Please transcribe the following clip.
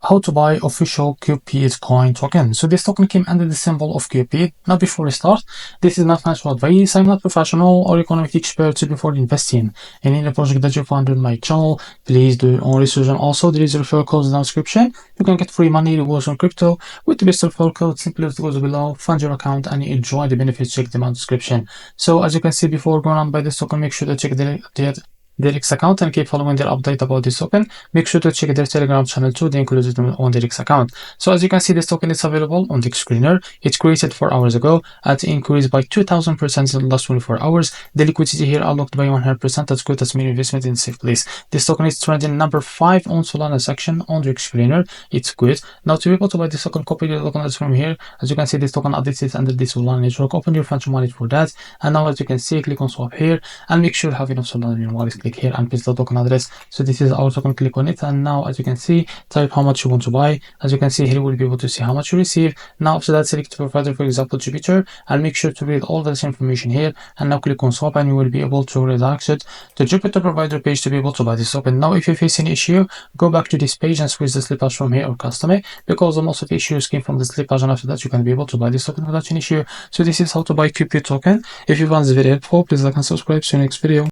How to buy official Cupid coin token. So this token came under the symbol of Cupid. Now before we start, this is not financial advice. I'm not professional or economic expert. So before investing in any project that you find on my channel, please do your own research. And also there is a referral code in the description. You can get free money rewards on crypto with the best referral code. Simply go below, fund your account, and enjoy the benefits. Check them out in the description. So as you can see, before going on by this token, make sure to check their X account and keep following their update about this token. Make sure to check their Telegram channel too. They included them on their X account. So as you can see, this token is available on the screener. It's created 4 hours ago and increased by 2000% in the last 24 hours. The liquidity here unlocked by 100%. That's good. That's mean investment in a safe place. This token is trending number 5 on Solana section on the screener. It's good. Now to be able to buy this token, copy the token that's from here. As you can see, this token updates under this Solana network. Open your financial wallet for that. And now as you can see, click on swap here and make sure you have enough Solana in your wallet. Click here and paste the token address. So this is our token. Click on it, and now as you can see, type how much you want to buy. As you can see here, you will be able to see how much you receive. Now after that, select provider, for example Jupiter, and make sure to read all this information here. And now click on swap, and you will be able to redirect the Jupiter provider page to be able to buy this token. Now if you face any issue, go back to this page and switch the slippage from here or custom it, because most of the issues came from the slippage, and after that you can be able to buy this token without any issue. So this is how to buy Cupid token. If you found this video helpful, please like and subscribe. See you next video.